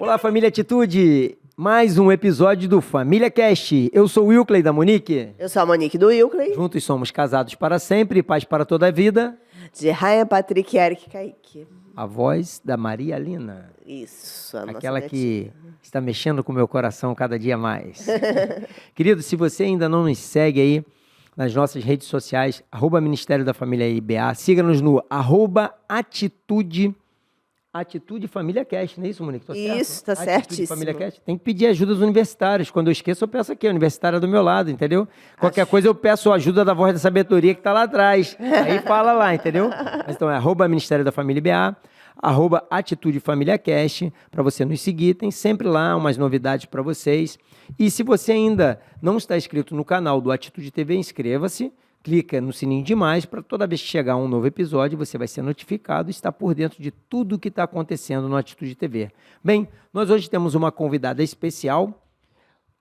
Olá, família Atitude! Mais um episódio do Família Cast. Eu sou o Wilkley da Monique. Eu sou a Monique do Wilkley. Juntos somos casados para sempre e paz para toda a vida. De Raia, Patrick, Eric e Kaique. A voz da Maria Lina. Isso, a nossa Aquela netinha. que está mexendo com o meu coração cada dia mais. Querido, se você ainda não nos segue aí nas nossas redes sociais, @Ministério da Família IBA, siga-nos no @Atitude Família Cast, não é isso, Monique? Tô certo? Isso, tá Atitude certíssimo. Família Cast. Tem que pedir ajuda dos universitários. Quando eu esqueço, eu peço aqui, a universitária do meu lado, entendeu? Qualquer coisa eu peço a ajuda da voz da sabedoria que tá lá atrás. Aí fala lá, entendeu? Mas então é @Ministério da Família IBA, @Atitude Família Cast, para você nos seguir. Tem sempre lá umas novidades para vocês. E se você ainda não está inscrito no canal do Atitude TV, inscreva-se. Clica no sininho de mais para toda vez que chegar um novo episódio, você vai ser notificado e estar por dentro de tudo o que está acontecendo no Atitude TV. Bem, nós hoje temos uma convidada especial,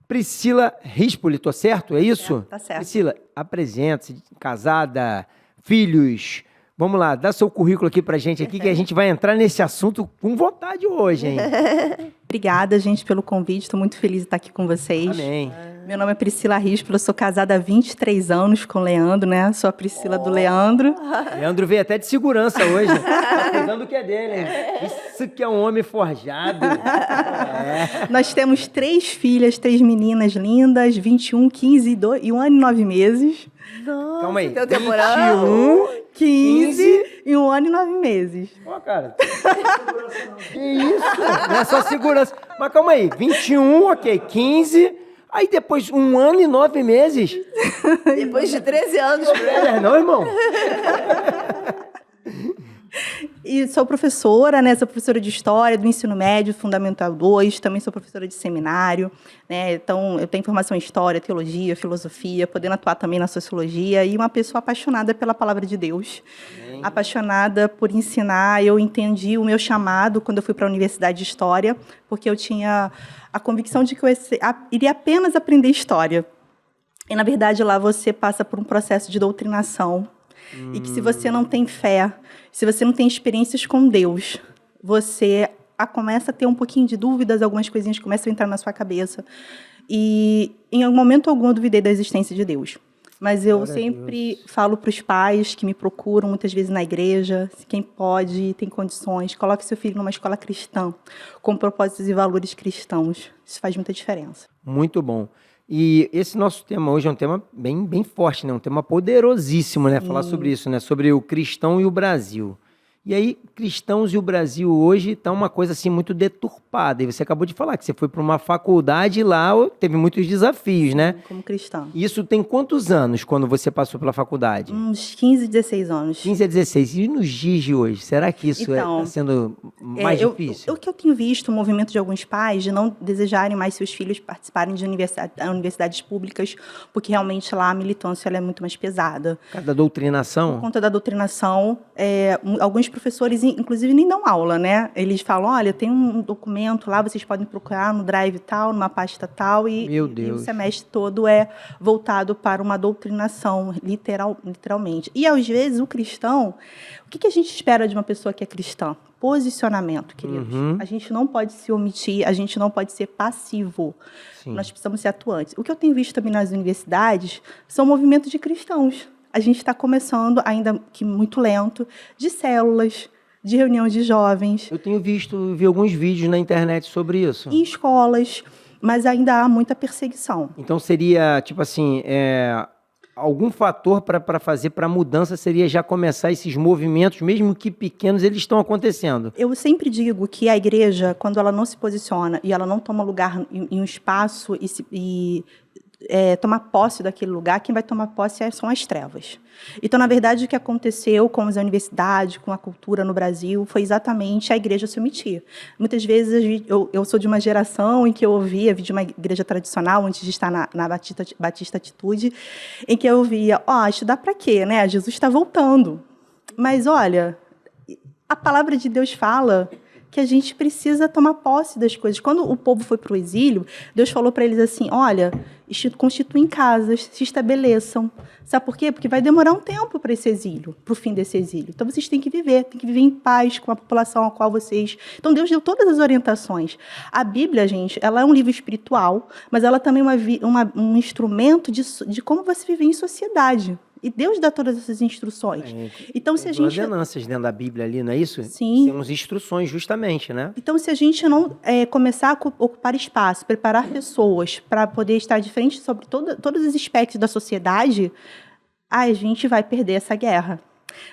Priscila Rispoli, tô certo? É isso? Tá certo. Priscila, apresente-se, casada, filhos. Vamos lá, dá seu currículo aqui pra gente aqui, que a gente vai entrar nesse assunto com vontade hoje, hein? Obrigada, gente, pelo convite. Estou muito feliz de estar aqui com vocês. Amém. Meu nome é Priscila Rispoli, eu sou casada há 23 anos com o Leandro, né? Sou a Priscila do Leandro. Leandro veio até de segurança hoje. Tá cuidando do que é dele, hein? Isso que é um homem forjado. É. Nós temos 3 filhas, 3 meninas lindas, 21, 15 e 1 ano e 9 meses. Nossa, Calma aí. teu temporal. 21, 15 e 1 ano e 9 meses. Ó, cara. Que isso? Não é só segurança. Mas calma aí. 21, ok. 15. Aí depois 1 ano e 9 meses. Depois de 13 anos. Não, irmão? E sou professora, né? Sou professora de História do Ensino Médio, Fundamental 2. Também sou professora de seminário, né? Então, eu tenho formação em História, Teologia, Filosofia, podendo atuar também na Sociologia. E uma pessoa apaixonada pela Palavra de Deus. Amém. Apaixonada por ensinar. Eu entendi o meu chamado quando eu fui para a Universidade de História, porque eu tinha a convicção de que eu iria apenas aprender História. E, na verdade, lá você passa por um processo de doutrinação. E que se você não tem fé, se você não tem experiências com Deus, você começa a ter um pouquinho de dúvidas, algumas coisinhas começam a entrar na sua cabeça. E em momento algum eu duvidei da existência de Deus. Mas eu sempre falo para os pais que me procuram, muitas vezes na igreja, quem pode, tem condições, coloque seu filho numa escola cristã, com propósitos e valores cristãos. Isso faz muita diferença. Muito bom. E esse nosso tema hoje é um tema bem forte, né? Um tema poderosíssimo, né? Falar sobre isso, né? Sobre o cristão e o Brasil. E aí, cristãos e o Brasil hoje está uma coisa assim muito deturpada. E você acabou de falar que você foi para uma faculdade e lá teve muitos desafios, né? Como cristã. Isso tem quantos anos quando você passou pela faculdade? Uns 15, 16 anos. 15 a 16. E nos dias de hoje, será que isso está sendo mais difícil? O que eu tenho visto, o movimento de alguns pais de não desejarem mais seus filhos participarem de universidades públicas, porque realmente lá a militância ela é muito mais pesada. Por causa da doutrinação? Por conta da doutrinação, alguns professores, inclusive, nem dão aula, né? Eles falam, olha, tem um documento lá, vocês podem procurar no drive tal, numa pasta tal, e o semestre todo é voltado para uma doutrinação, literalmente. E, às vezes, o cristão, o que a gente espera de uma pessoa que é cristã? Posicionamento, queridos. A gente não pode se omitir, a gente não pode ser passivo. Sim. Nós precisamos ser atuantes. O que eu tenho visto também nas universidades são movimentos de cristãos. A gente está começando, ainda que muito lento, de células, de reunião de jovens. Eu tenho vi alguns vídeos na internet sobre isso. Em escolas, mas ainda há muita perseguição. Então seria, tipo assim, algum fator para fazer para a mudança seria já começar esses movimentos, mesmo que pequenos, eles estão acontecendo. Eu sempre digo que a igreja, quando ela não se posiciona e ela não toma lugar em um espaço e tomar posse daquele lugar, quem vai tomar posse são as trevas. Então, na verdade, o que aconteceu com as universidades, com a cultura no Brasil, foi exatamente a igreja se omitir. Muitas vezes, eu sou de uma geração em que eu ouvia, de uma igreja tradicional, antes de estar na Batista Atitude, em que eu ouvia, estudar para quê? Né? Jesus está voltando. Mas, olha, a palavra de Deus fala que a gente precisa tomar posse das coisas. Quando o povo foi para o exílio, Deus falou para eles assim, olha, constituem casas, se estabeleçam. Sabe por quê? Porque vai demorar um tempo para esse exílio, para o fim desse exílio. Então, vocês têm que viver em paz com a população a qual vocês... Então, Deus deu todas as orientações. A Bíblia, gente, ela é um livro espiritual, mas ela também é um instrumento de como você viver em sociedade. E Deus dá todas essas instruções. Então, se a gente... ordenanças dentro da Bíblia ali, não é isso? Sim. Temos instruções, justamente, né? Então, se a gente não começar a ocupar espaço, preparar pessoas para poder estar de frente sobre todos os aspectos da sociedade, a gente vai perder essa guerra.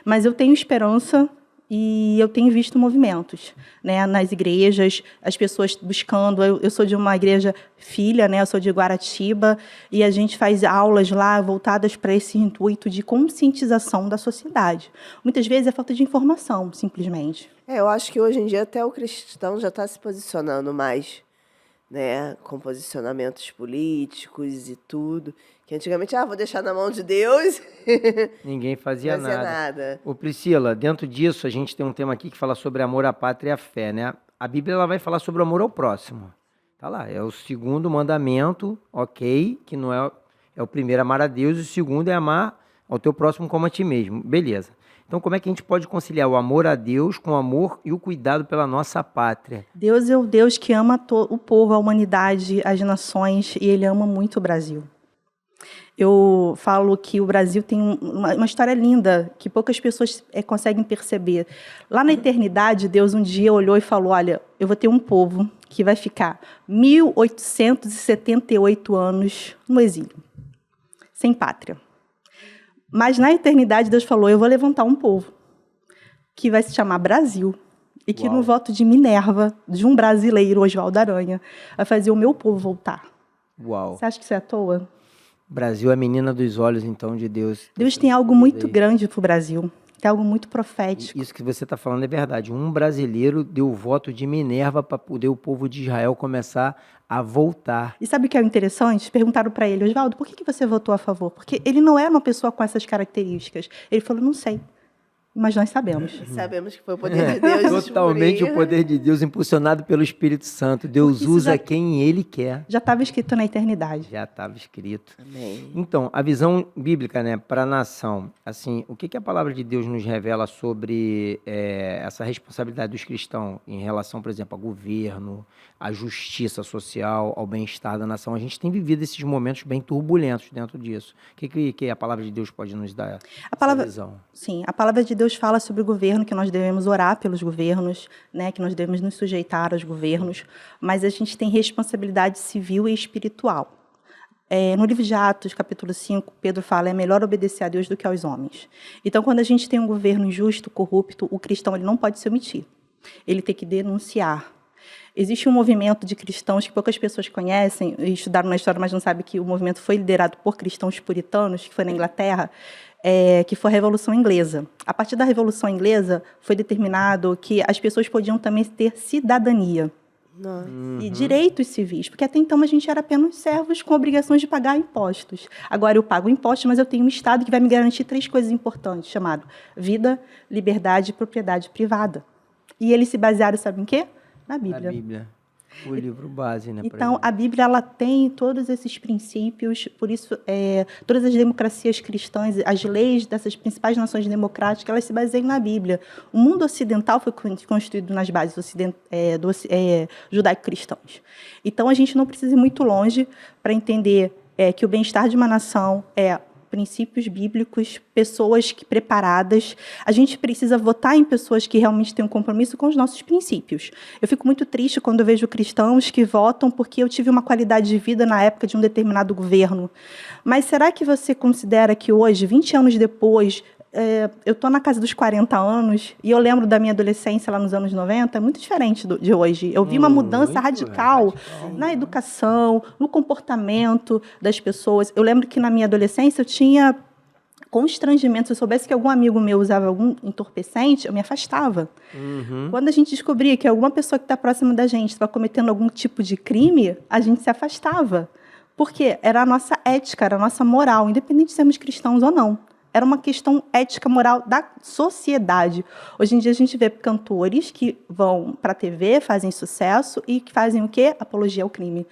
Mas eu tenho esperança e eu tenho visto movimentos, né, nas igrejas, as pessoas buscando. Eu sou de uma igreja filha, né, eu sou de Guaratiba, e a gente faz aulas lá voltadas para esse intuito de conscientização da sociedade. Muitas vezes é falta de informação, simplesmente. Eu acho que hoje em dia até o cristão já está se posicionando mais, né, com posicionamentos políticos e tudo. Que antigamente, vou deixar na mão de Deus. Ninguém fazia Não fazia nada. nada. Ô Priscila, dentro disso, a gente tem um tema aqui que fala sobre amor à pátria e à fé, né? A Bíblia ela vai falar sobre o amor ao próximo. Tá lá, é o segundo mandamento, ok, que não é o primeiro amar a Deus, e o segundo é amar ao teu próximo como a ti mesmo. Beleza. Então, como é que a gente pode conciliar o amor a Deus com o amor e o cuidado pela nossa pátria? Deus é o Deus que ama o povo, a humanidade, as nações, e Ele ama muito o Brasil. Eu falo que o Brasil tem uma história linda, que poucas pessoas conseguem perceber. Lá na eternidade, Deus um dia olhou e falou, olha, eu vou ter um povo que vai ficar 1878 anos no exílio, sem pátria. Mas na eternidade, Deus falou, eu vou levantar um povo que vai se chamar Brasil. E que no voto de Minerva, de um brasileiro, Oswaldo Aranha, vai fazer o meu povo voltar. Uau. Você acha que isso é à toa? Brasil é a menina dos olhos, então, de Deus. Deus tem algo muito grande para o Brasil. Tem algo muito profético. Isso que você está falando é verdade. Um brasileiro deu o voto de Minerva para poder o povo de Israel começar a voltar. E sabe o que é interessante? Perguntaram para ele, Oswaldo, por que você votou a favor? Porque ele não era uma pessoa com essas características. Ele falou, não sei. Mas nós sabemos. Sabemos que foi o poder de Deus. Totalmente o poder de Deus, impulsionado pelo Espírito Santo. Deus usa quem Ele quer. Já estava escrito na eternidade. Já estava escrito. Amém. Então, a visão bíblica, né, para a nação, assim, o que a palavra de Deus nos revela sobre essa responsabilidade dos cristãos em relação, por exemplo, ao governo, à justiça social, ao bem-estar da nação? A gente tem vivido esses momentos bem turbulentos dentro disso. O que a palavra de Deus pode nos dar essa visão? Sim, a palavra de Deus fala sobre o governo, que nós devemos orar pelos governos, né, que nós devemos nos sujeitar aos governos, mas a gente tem responsabilidade civil e espiritual. No livro de Atos, capítulo 5, Pedro fala, é melhor obedecer a Deus do que aos homens. Então, quando a gente tem um governo injusto, corrupto, o cristão ele não pode se omitir. Ele tem que denunciar. Existe um movimento de cristãos que poucas pessoas conhecem, estudaram na história, mas não sabem que o movimento foi liderado por cristãos puritanos, que foi na Inglaterra, que foi a Revolução Inglesa. A partir da Revolução Inglesa, foi determinado que as pessoas podiam também ter cidadania. Nossa. E direitos civis, porque até então a gente era apenas servos com obrigações de pagar impostos. Agora eu pago impostos, mas eu tenho um Estado que vai me garantir 3 coisas importantes, chamado vida, liberdade e propriedade privada. E eles se basearam, sabe em quê? Na Bíblia. Na Bíblia. O livro base, né? Então, a Bíblia ela tem todos esses princípios, por isso, todas as democracias cristãs, as leis dessas principais nações democráticas, elas se baseiam na Bíblia. O mundo ocidental foi construído nas bases judaico-cristãs. Então, a gente não precisa ir muito longe para entender que o bem-estar de uma nação é princípios bíblicos, pessoas preparadas. A gente precisa votar em pessoas que realmente têm um compromisso com os nossos princípios. Eu fico muito triste quando eu vejo cristãos que votam porque eu tive uma qualidade de vida na época de um determinado governo. Mas será que você considera que hoje, 20 anos depois, eu estou na casa dos 40 anos e eu lembro da minha adolescência lá nos anos 90, é muito diferente de hoje. Eu vi uma mudança radical na educação, no comportamento das pessoas. Eu lembro que na minha adolescência eu tinha constrangimento. Se eu soubesse que algum amigo meu usava algum entorpecente, eu me afastava. Quando a gente descobria que alguma pessoa que está próxima da gente estava cometendo algum tipo de crime, a gente se afastava. Porque era a nossa ética, era a nossa moral, independente de sermos cristãos ou não. Era uma questão ética, moral da sociedade. Hoje em dia a gente vê cantores que vão para a TV, fazem sucesso e que fazem o quê? Apologia ao crime.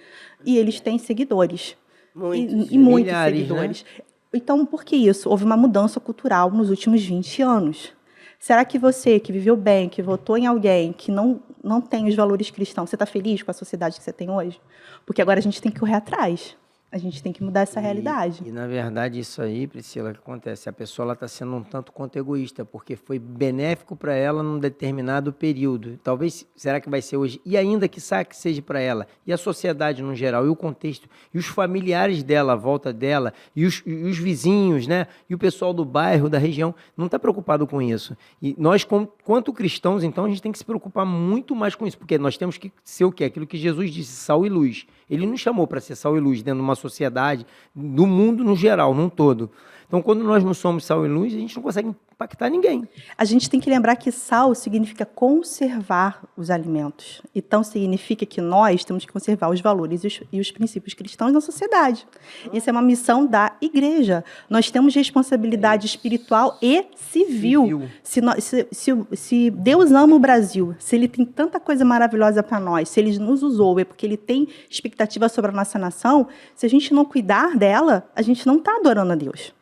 E eles têm seguidores. Muitos. E muitos Milhares, seguidores. Então, por que isso? Houve uma mudança cultural nos últimos 20 anos. Será que você, que viveu bem, que votou em alguém que não tem os valores cristãos, você está feliz com a sociedade que você tem hoje? Porque agora a gente tem que correr atrás. A gente tem que mudar essa realidade. E, na verdade, isso aí, Priscila, o que acontece? A pessoa está sendo um tanto quanto egoísta, porque foi benéfico para ela num determinado período. Talvez, será que vai ser hoje? E ainda que seja para ela, e a sociedade no geral, e o contexto, e os familiares dela, à volta dela, e os vizinhos, né? E o pessoal do bairro, da região, não está preocupado com isso. E nós, quanto cristãos, então, a gente tem que se preocupar muito mais com isso, porque nós temos que ser o quê? Aquilo que Jesus disse, sal e luz. Ele nos chamou para ser sal e luz dentro de uma sociedade, do mundo no geral, num todo. Então, quando nós não somos sal e luz, a gente não consegue impactar ninguém. A gente tem que lembrar que sal significa conservar os alimentos. Então, significa que nós temos que conservar os valores e os princípios cristãos na sociedade. Isso é uma missão da igreja. Nós temos responsabilidade espiritual e civil. Se Deus ama o Brasil, se Ele tem tanta coisa maravilhosa para nós, se Ele nos usou, é porque Ele tem expectativa sobre a nossa nação, se a gente não cuidar dela, a gente não está adorando a Deus.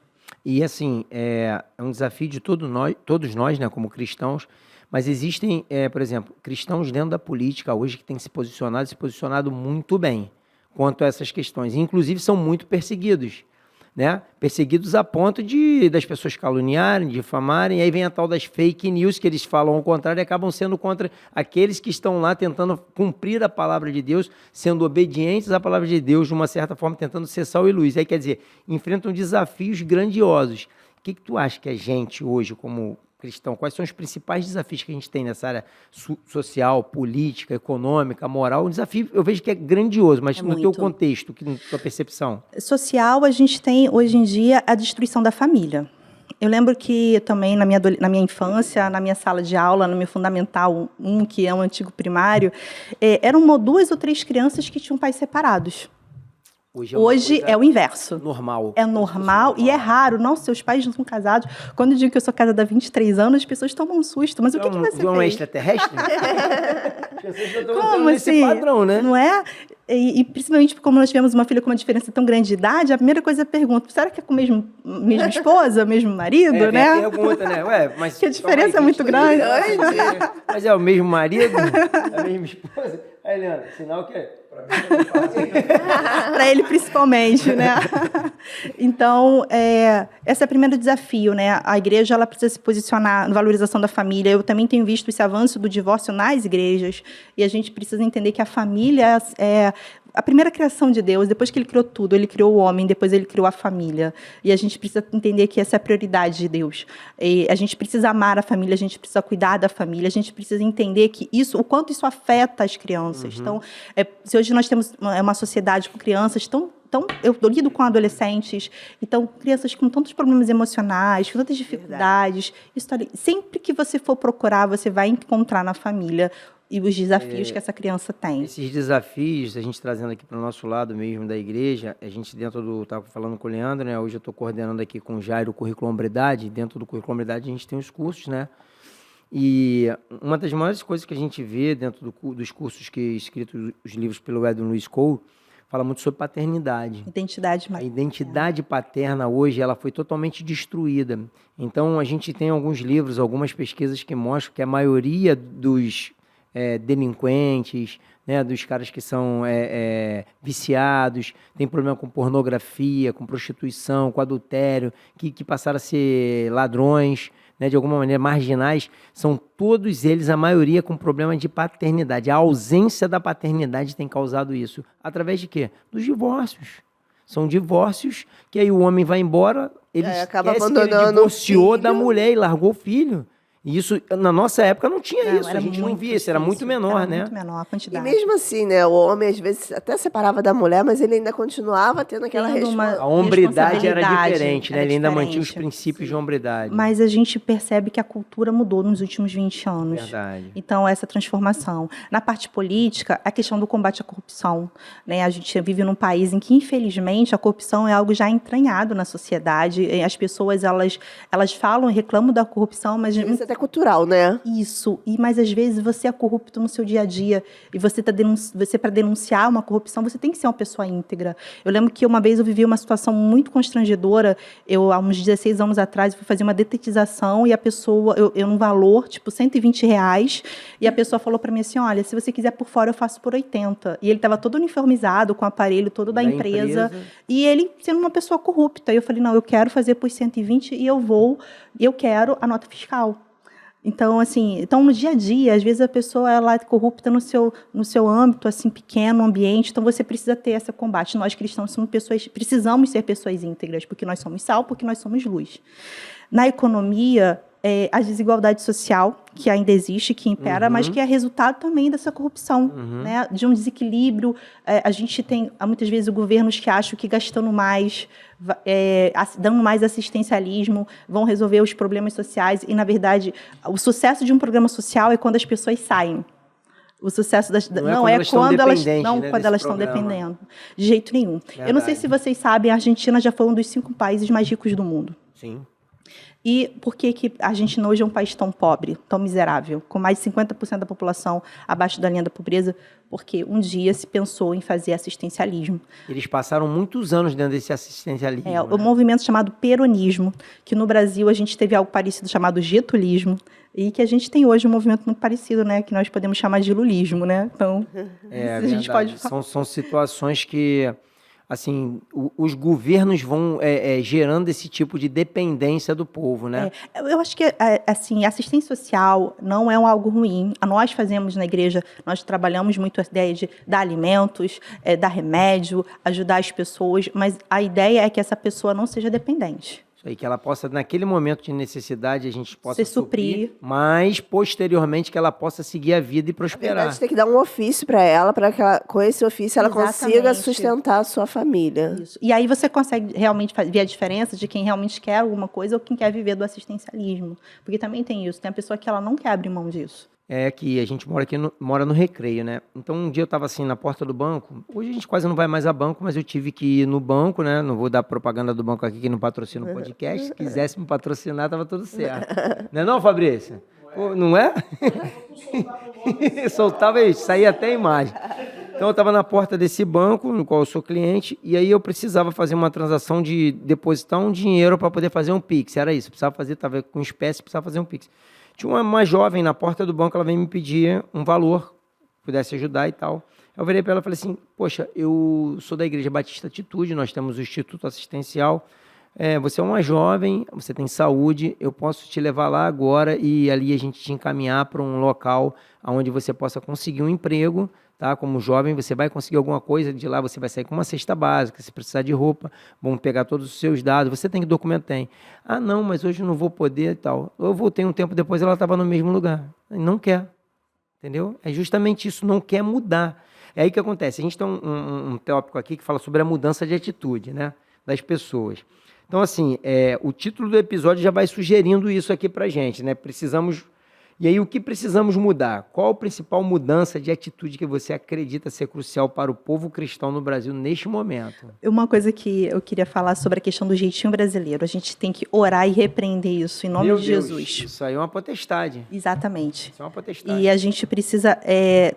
E assim, é um desafio de todos nós, né, como cristãos, mas existem, por exemplo, cristãos dentro da política hoje que têm se posicionado muito bem quanto a essas questões. Inclusive são muito perseguidos, né? Perseguidos a ponto das pessoas caluniarem, difamarem, e aí vem a tal das fake news que eles falam ao contrário e acabam sendo contra aqueles que estão lá tentando cumprir a palavra de Deus, sendo obedientes à palavra de Deus, de uma certa forma, tentando ser sal e luz. Aí, quer dizer, enfrentam desafios grandiosos. O que tu acha que a gente hoje, como cristão, quais são os principais desafios que a gente tem nessa área social, política, econômica, moral? Um desafio, eu vejo que é grandioso, mas no teu contexto, na tua percepção. Social, a gente tem, hoje em dia, a destruição da família. Eu lembro que também, na minha infância, na minha sala de aula, no meu Fundamental 1, que é um antigo primário, eram 2 ou 3 crianças que tinham pais separados. Hoje é o inverso. Normal. É normal e é raro. Nossa, seus pais não são casados. Quando eu digo que eu sou casada há 23 anos, as pessoas tomam um susto. Mas o que você fez? Um extraterrestre? Como assim? Padrão, né? Não é? E principalmente como nós tivemos uma filha com uma diferença tão grande de idade, a primeira coisa que eu pergunto, será que é com a mesma esposa, mesmo marido, né? Pergunta, né? Ué, mas que a diferença é muito grande. Mas é o mesmo marido? A mesma esposa? Aí, Leandro, sinal que é... Para ele, principalmente, né? Então, esse é o primeiro desafio, né? A igreja ela precisa se posicionar na valorização da família. Eu também tenho visto esse avanço do divórcio nas igrejas, e a gente precisa entender que a família é a primeira criação de Deus. Depois que Ele criou tudo, Ele criou o homem, depois Ele criou a família. E a gente precisa entender que essa é a prioridade de Deus. E a gente precisa amar a família, a gente precisa cuidar da família, a gente precisa entender que o quanto isso afeta as crianças. Uhum. Então, se hoje nós temos uma sociedade com crianças eu lido com adolescentes, então, crianças com tantos problemas emocionais, com tantas dificuldades. Sempre que você for procurar, você vai encontrar na família e os desafios que essa criança tem. Esses desafios, a gente trazendo aqui para o nosso lado mesmo da igreja, a gente estava falando com o Leandro, né? Hoje eu estou coordenando aqui com o Jairo o Currículo Hombridade. Dentro do Currículo Hombridade a gente tem os cursos, né? E uma das maiores coisas que a gente vê dentro dos cursos escritos os livros pelo Edwin Lewis Cole, fala muito sobre paternidade. A identidade paterna hoje ela foi totalmente destruída. Então a gente tem alguns livros, algumas pesquisas que mostram que a maioria dos delinquentes, né, dos caras que são viciados, tem problema com pornografia, com prostituição, com adultério, que passaram a ser ladrões, né, de alguma maneira marginais, são todos eles, a maioria, com problema de paternidade. A ausência da paternidade tem causado isso. Através de quê? Dos divórcios. São divórcios que aí o homem vai embora, ele acaba esquece que ele divorciou da mulher e largou o filho. E isso, na nossa época, não tinha Não, isso. A era gente não muito via isso, era muito difícil, menor, era né? muito menor a E quantidade. mesmo assim, né, o homem às vezes até separava da mulher, mas ele ainda continuava tendo aquela Tendo uma- A hombridade era responsabilidade, diferente, né? era Ele ainda mantinha os diferente. princípios de hombridade. Mas a gente percebe que a cultura mudou nos últimos 20 anos. Verdade. Então, essa transformação. Na parte política, a questão do combate à corrupção. Né? A gente vive num país em que, infelizmente, a corrupção é algo já entranhado na sociedade. As pessoas, elas falam e reclamam da corrupção, mas... Isso é até cultural, né? Isso. Mas, às vezes, você é corrupto no seu dia a dia. E você, para denunciar uma corrupção, você tem que ser uma pessoa íntegra. Eu lembro que uma vez eu vivi uma situação muito constrangedora. Há uns 16 anos atrás, eu fui fazer uma detetização e a pessoa, eu num valor, tipo, R$120, e a pessoa falou para mim assim, olha, se você quiser por fora, eu faço por 80. E ele estava todo uniformizado, com o aparelho todo da empresa, e ele sendo uma pessoa corrupta. E eu falei, não, eu quero fazer por 120 e eu quero a nota fiscal. Então, assim, no dia a dia, às vezes a pessoa ela é corrupta no seu âmbito, assim, pequeno, ambiente, então você precisa ter esse combate. Nós cristãos somos precisamos ser pessoas íntegras, porque nós somos sal, porque nós somos luz. Na economia, a desigualdade social, que ainda existe, que impera, mas que é resultado também dessa corrupção, né? De um desequilíbrio. A gente tem, muitas vezes, governos que acham que gastando mais, dando mais assistencialismo, vão resolver os problemas sociais, e, na verdade, o sucesso de um programa social é quando as pessoas saem. O sucesso quando elas estão dependendo. De jeito nenhum. Verdade. Eu não sei se vocês sabem, a Argentina já foi um dos 5 países mais ricos do mundo. Sim. E por que a Argentina hoje é um país tão pobre, tão miserável, com mais de 50% da população abaixo da linha da pobreza? Porque um dia se pensou em fazer assistencialismo. Eles passaram muitos anos dentro desse assistencialismo. Né? Um movimento chamado peronismo, que no Brasil a gente teve algo parecido chamado getulismo, e que a gente tem hoje um movimento muito parecido, né, que nós podemos chamar de lulismo, né? Então, a gente pode falar. São situações que, assim, os governos vão gerando esse tipo de dependência do povo, né? Eu acho que, assim, assistência social não é algo ruim. Nós fazemos na igreja, nós trabalhamos muito a ideia de dar alimentos, dar remédio, ajudar as pessoas, mas a ideia é que essa pessoa não seja dependente. Isso aí, que ela possa, naquele momento de necessidade, a gente possa suprir, mas, posteriormente, que ela possa seguir a vida e prosperar. Na verdade, tem que dar um ofício para ela, para que com esse ofício ela consiga sustentar a sua família. Isso. E aí você consegue realmente ver a diferença de quem realmente quer alguma coisa ou quem quer viver do assistencialismo. Porque também tem isso, tem a pessoa que ela não quer abrir mão disso. É que a gente mora no Recreio, né? Então, um dia eu estava assim na porta do banco. Hoje a gente quase não vai mais a banco, mas eu tive que ir no banco, né? Não vou dar propaganda do banco aqui, que não patrocina o podcast. Se quisesse me patrocinar, tava tudo certo. Não é não, Fabrício? Pô, não é? Soltava isso, saía até a imagem. Então, eu estava na porta desse banco, no qual eu sou cliente, e aí eu precisava fazer uma transação de depositar um dinheiro para poder fazer um Pix. Era isso, precisava fazer, estava com espécie, precisava fazer um Pix. Tinha uma jovem na porta do banco, ela veio me pedir um valor, pudesse ajudar e tal. Eu virei para ela e falei assim, poxa, eu sou da Igreja Batista Atitude, nós temos o Instituto Assistencial, você é uma jovem, você tem saúde, eu posso te levar lá agora e ali a gente te encaminhar para um local onde você possa conseguir um emprego, tá? Como jovem, você vai conseguir alguma coisa, de lá você vai sair com uma cesta básica, se precisar de roupa, vão pegar todos os seus dados, você tem que documentar. Ah, não, mas hoje eu não vou poder e tal. Eu voltei um tempo depois, ela estava no mesmo lugar. Não quer, entendeu? É justamente isso, não quer mudar. É aí que acontece, a gente tem um tópico aqui que fala sobre a mudança de atitude, né, das pessoas. Então, assim, o título do episódio já vai sugerindo isso aqui pra gente, né? E aí, o que precisamos mudar? Qual a principal mudança de atitude que você acredita ser crucial para o povo cristão no Brasil neste momento? Uma coisa que eu queria falar sobre a questão do jeitinho brasileiro. A gente tem que orar e repreender isso, em nome de Jesus. Isso aí é uma potestade. Exatamente. Isso é uma potestade. E a gente precisa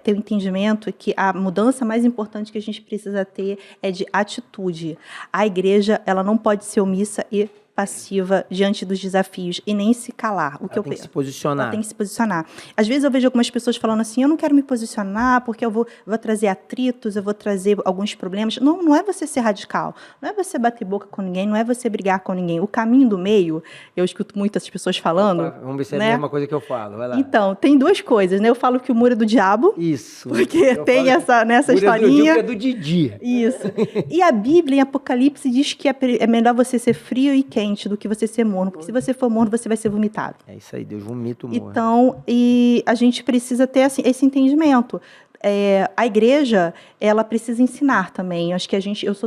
ter o entendimento que a mudança mais importante que a gente precisa ter é de atitude. A igreja, ela não pode ser omissa e passiva diante dos desafios e nem se calar. Ela tem que se posicionar. Ela tem que se posicionar. Às vezes eu vejo algumas pessoas falando assim, eu não quero me posicionar porque eu vou trazer atritos, eu vou trazer alguns problemas. Não é você ser radical, não é você bater boca com ninguém, não é você brigar com ninguém. O caminho do meio, eu escuto muitas pessoas falando. Opa, vamos ver se é a mesma coisa que eu falo. Vai lá. Então, tem duas coisas, né? Eu falo que o muro é do diabo. Isso. Porque tem nessa historinha. É do Didi. Isso. E a Bíblia, em Apocalipse, diz que é melhor você ser frio e quente quente do que você ser morno, porque se você for morno, você vai ser vomitado. É isso aí, Deus vomita o morno. Então, e a gente precisa ter assim, esse entendimento. A igreja, ela precisa ensinar também. Acho que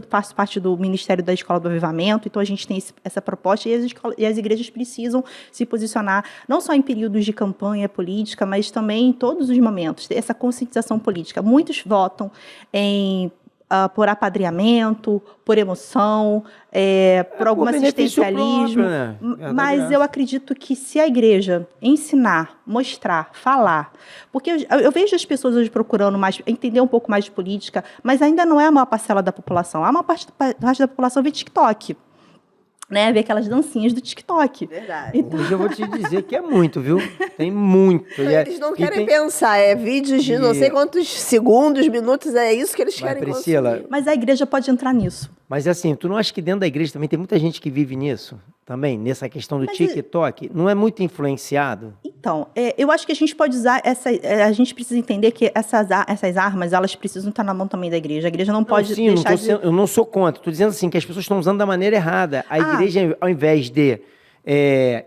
faço parte do Ministério da Escola do Avivamento, então a gente tem essa proposta e as igrejas precisam se posicionar, não só em períodos de campanha política, mas também em todos os momentos, ter essa conscientização política. Muitos votam por apadrinhamento, por emoção, por algum assistencialismo. Próprio, né? Mas eu acredito que se a igreja ensinar, mostrar, falar, porque eu vejo as pessoas hoje procurando entender um pouco mais de política, mas ainda não é a maior parcela da população. A maior parte da população vê TikTok. Né, ver aquelas dancinhas do TikTok. Verdade. Então... Hoje eu vou te dizer que é muito, viu? Tem muito. Eles não querem pensar, vídeos de não sei quantos segundos, minutos, é isso que eles querem Priscila, consumir. Mas a igreja pode entrar nisso. Mas assim, tu não acha que dentro da igreja também tem muita gente que vive nisso? Também, nessa questão do TikTok? Não é muito influenciado? Então, eu acho que a gente pode usar a gente precisa entender que essas armas, elas precisam estar na mão também da igreja. A igreja não pode deixar eu não sou contra. Estou dizendo assim, que as pessoas estão usando da maneira errada. A igreja, ao invés de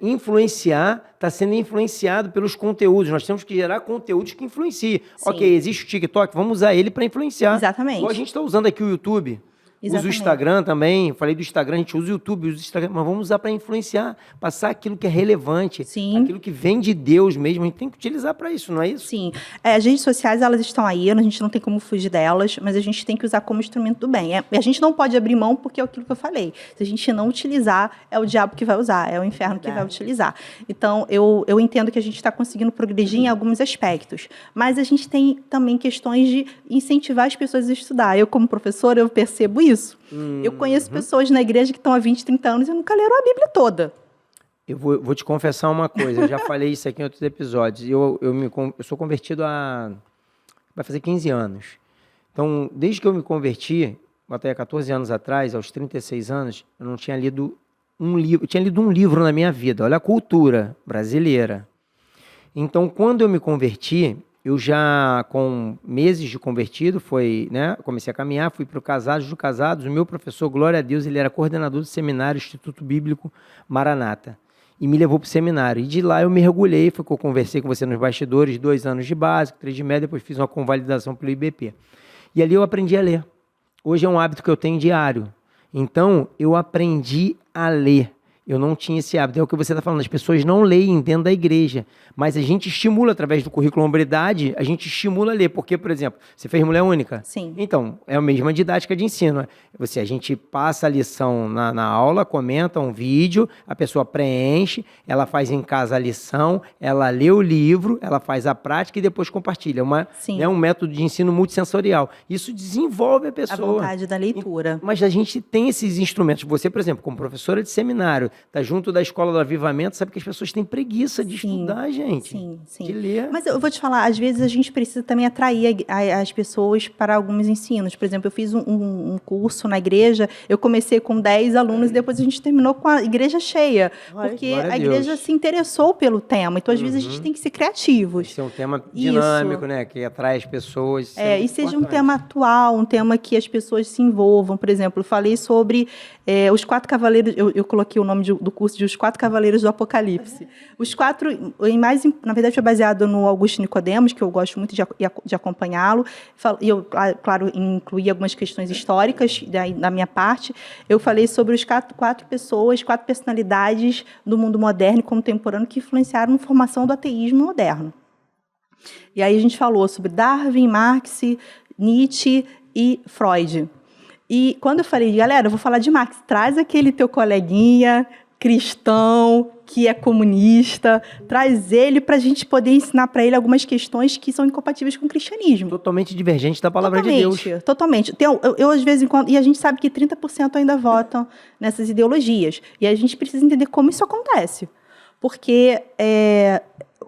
influenciar, está sendo influenciado pelos conteúdos. Nós temos que gerar conteúdos que influenciem. Sim. Ok, existe o TikTok, vamos usar ele para influenciar. Exatamente. Igual a gente está usando aqui o YouTube. Exatamente. Usa o Instagram também, falei do Instagram, a gente usa o YouTube, usa o Instagram, mas vamos usar para influenciar, passar aquilo que é relevante, Sim. aquilo que vem de Deus mesmo, a gente tem que utilizar para isso, não é isso? Sim. As redes sociais, elas estão aí, a gente não tem como fugir delas, mas a gente tem que usar como instrumento do bem. A gente não pode abrir mão porque é aquilo que eu falei. Se a gente não utilizar, é o diabo que vai usar, é o inferno que vai utilizar. Então, eu entendo que a gente está conseguindo progredir em alguns aspectos, mas a gente tem também questões de incentivar as pessoas a estudar. Eu, como professora, eu percebo isso. Eu conheço pessoas na igreja que estão há 20, 30 anos e nunca leram a Bíblia toda. Eu vou te confessar uma coisa, eu já falei isso aqui em outros episódios. Eu sou convertido vai fazer 15 anos. Então, desde que eu me converti, até 14 anos atrás, aos 36 anos, eu não tinha lido um livro. Eu tinha lido um livro na minha vida, olha a cultura brasileira. Então, quando eu me converti, eu já, com meses de convertido, comecei a caminhar, fui para o Casados do Casados. O meu professor, glória a Deus, ele era coordenador do seminário Instituto Bíblico Maranata. E me levou para o seminário. E de lá eu mergulhei, foi que eu conversei com você nos bastidores, 2 anos de básico, 3 de média, depois fiz uma convalidação pelo IBP. E ali eu aprendi a ler. Hoje é um hábito que eu tenho diário. Então, eu aprendi a ler. Eu não tinha esse hábito. É o que você está falando, as pessoas não leem dentro da igreja, mas a gente estimula, através do currículo Hombridade, a gente estimula a ler. Porque, por exemplo, você fez Mulher Única? Sim. Então, é a mesma didática de ensino. A gente passa a lição na aula, comenta um vídeo, a pessoa preenche, ela faz em casa a lição, ela lê o livro, ela faz a prática e depois compartilha. É um método de ensino multissensorial. Isso desenvolve a pessoa. A vontade da leitura. Mas a gente tem esses instrumentos. Você, por exemplo, como professora de seminário, está junto da Escola do Avivamento, sabe que as pessoas têm preguiça de estudar, gente. Sim. De ler. Mas eu vou te falar, às vezes a gente precisa também atrair as pessoas para alguns ensinos. Por exemplo, eu fiz um curso na igreja, eu comecei com 10 alunos e depois a gente terminou com a igreja cheia. Porque a igreja se interessou pelo tema. Então, às vezes, a gente tem que ser criativos. Isso é um tema dinâmico, né? Que atrai as pessoas. E seja um tema atual, um tema que as pessoas se envolvam. Por exemplo, eu falei sobre os 4 cavaleiros, eu coloquei o nome do curso de Os 4 Cavaleiros do Apocalipse. Os 4, na verdade, foi baseado no Augusto Nicodemos, que eu gosto muito de acompanhá-lo. E eu, claro, incluí algumas questões históricas da minha parte. Eu falei sobre os 4 pessoas, 4 personalidades do mundo moderno e contemporâneo que influenciaram na formação do ateísmo moderno. E aí a gente falou sobre Darwin, Marx, Nietzsche e Freud. E quando eu falei, galera, eu vou falar de Marx, traz aquele teu coleguinha cristão, que é comunista, traz ele para a gente poder ensinar para ele algumas questões que são incompatíveis com o cristianismo. Totalmente divergente da palavra de Deus. Totalmente. Eu, às vezes, e a gente sabe que 30% ainda votam nessas ideologias. E a gente precisa entender como isso acontece. Porque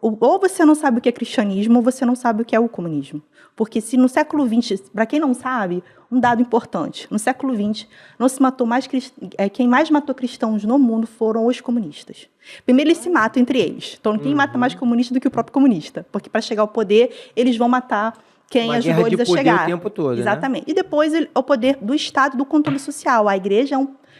ou você não sabe o que é cristianismo, ou você não sabe o que é o comunismo. Porque se no século XX, para quem não sabe, um dado importante, no século XX, não se matou quem mais matou cristãos no mundo foram os comunistas. Primeiro, eles se matam entre eles. Então, ninguém mata mais comunista do que o próprio comunista. Porque para chegar ao poder, eles vão matar quem ajudou eles a chegar. O tempo todo, exatamente. Né? E depois, o poder do Estado, do controle social. A igreja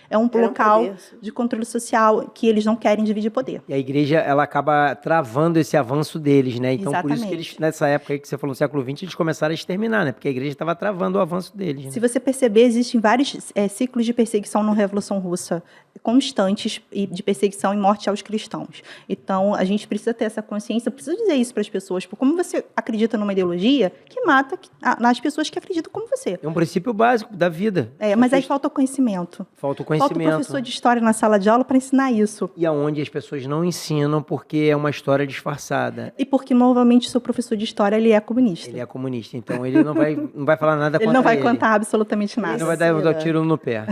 É um Era um local poder. de controle social que eles não querem dividir poder. E a igreja, ela acaba travando esse avanço deles, né? Então, por isso que Exatamente. eles, nessa época aí que você falou, no século XX, eles começaram a exterminar, né? Porque a igreja estava travando o avanço deles, né? Se você perceber, existem vários ciclos de perseguição na Revolução Russa constantes e de perseguição e morte aos cristãos. Então, a gente precisa ter essa consciência, precisa dizer isso para as pessoas, porque como você acredita numa ideologia que mata as pessoas que acreditam como você. É um princípio básico da vida. Mas aí falta o conhecimento. Falta o Falta o conhecimento. professor de história na sala de aula para ensinar isso. E aonde as pessoas não ensinam porque é uma história disfarçada. E porque, novamente, o seu professor de história, ele é comunista. Ele é comunista, então ele não vai falar nada contra Ele não vai contar absolutamente nada. Ele não vai dar um tiro no pé.